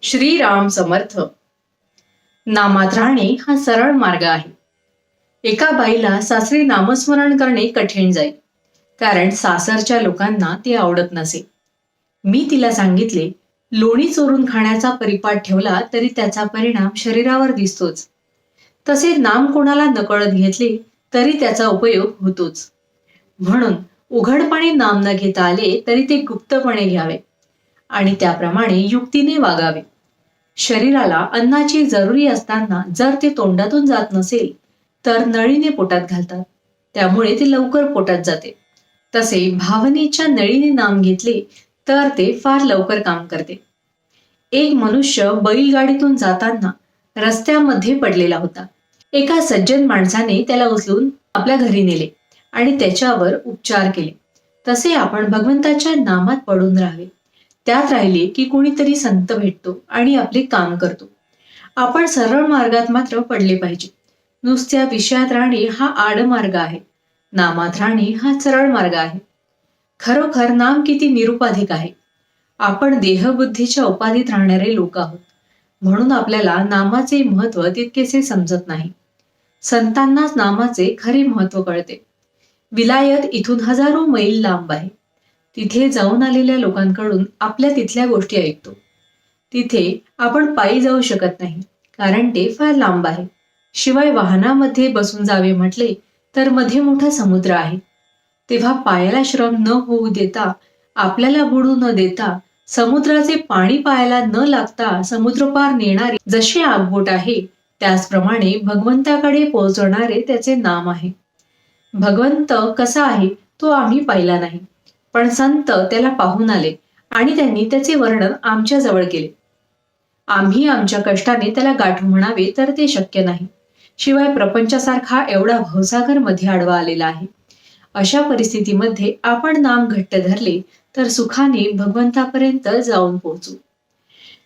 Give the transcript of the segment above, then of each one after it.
श्रीराम समर्थ. नामात राहणे हा सरळ मार्ग आहे. एका बाईला सासरी नामस्मरण करणे कठीण जाईल, कारण सासरच्या लोकांना ते आवडत नसे. मी तिला सांगितले, लोणी चोरून खाण्याचा परिपाठ ठेवला तरी त्याचा परिणाम शरीरावर दिसतोच. तसे नाम कोणाला नकळत घेतले तरी त्याचा उपयोग होतोच. म्हणून उघडपणे नाम न घेता आले तरी ते गुप्तपणे घ्यावे आणि त्याप्रमाणे युक्तीने वागावे. शरीराला अन्नाची जरुरी असताना जर ते तोंडातून जात नसेल तर नळीने पोटात घालतात, त्यामुळे ते लवकर पोटात जाते. तसे भावनेच्या नळीने नाम घेतले तर ते फार लवकर काम करते. एक मनुष्य बैलगाडीतून जाताना रस्त्यामध्ये पडलेला होता. एका सज्जन माणसाने त्याला उचलून आपल्या घरी नेले आणि त्याच्यावर उपचार केले. तसे आपण भगवंताच्या नामात पडून राहावे. त्यात राहिले की कोणीतरी संत भेटतो आणि आपले काम करतो. आपण सरळ मार्गात मात्र पडले पाहिजे. नुसत्या विषयात राहणे हा आडमार्ग आहे, नामात राहणे हा सरळ मार्ग आहे. खरोखर नाम किती निरुपाधिक आहे. आपण देहबुद्धीच्या उपाधीत राहणारे लोक आहोत, म्हणून आपल्याला नामाचे महत्व तितकेसे समजत नाही. संतांनाच नामाचे खरे महत्व कळते. विलायत इथून हजारो मैल लांब आहे. तिथे जाऊन आलेल्या लोकांकडून आपल्या तिथल्या गोष्टी ऐकतो. तिथे आपण पायी जाऊ शकत नाही, कारण ते फार लांब आहे. शिवाय वाहनामध्ये बसून जावे म्हटले तर मध्ये मोठा समुद्र आहे. तेव्हा पायाला श्रम न होऊ देता, आपल्याला बुडू न देता, समुद्राचे पाणी पायाला न लागता समुद्र पार नेणारे जसे आगबोट आहे, त्याचप्रमाणे भगवंताकडे पोहोचवणारे त्याचे नाम आहे. भगवंत कसा आहे तो आम्ही पाहिला नाही, पण संत त्याला पाहून आले आणि त्यांनी त्याचे वर्णन आमच्या जवळ केले. आम्ही आमच्या कष्टाने त्याला गाठू म्हणावे तर ते शक्य नाही. शिवाय प्रपंचासारखा एवढा भवसागर मध्ये आडवा आलेला आहे. अशा परिस्थितीमध्ये आपण नाम घट्ट धरले तर सुखाने भगवंतापर्यंत जाऊन पोहोचू.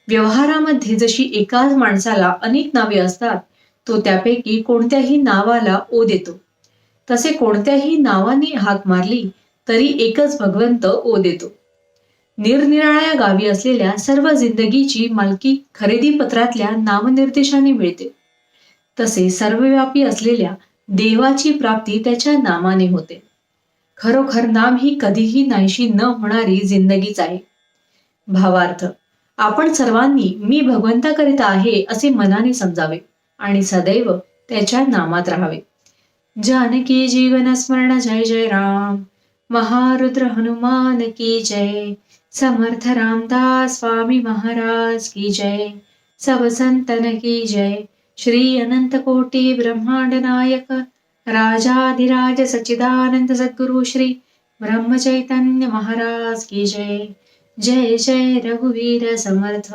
व्यवहारामध्ये जशी एकाच माणसाला अनेक नावे असतात, तो त्यापैकी कोणत्याही नावाला ओ देतो. तसे कोणत्याही नावाने हाक मारली तरी एकच भगवंत ओ देतो. निरनिराळ्या गावी असलेल्या सर्व जिंदगीची मालकी खरेदी पत्रातल्या नामनिर्देशाने मिळते. तसे सर्वव्यापी असलेल्या देवाची प्राप्ती त्याच्या नामाने होते. खरोखर नाम ही कधीही नाहीशी न होणारी जिंदगीच आहे. भावार्थ, आपण सर्वांनी मी भगवंताकरिता आहे असे मनाने समजावे आणि सदैव त्याच्या नामात राहावे. जानकी जीवन स्मरण जय जय राम. महारुद्र हनुमान की जय. समर्थ रामदास स्वामी महाराज की जय. सब संतन की जय. श्री अनंत कोटि ब्रह्मांड नायक राजाधिराज सच्चिदानंद सद्गुरु श्री ब्रह्म चैतन्य महाराज की जय. जय जय रघुवीर समर्थ.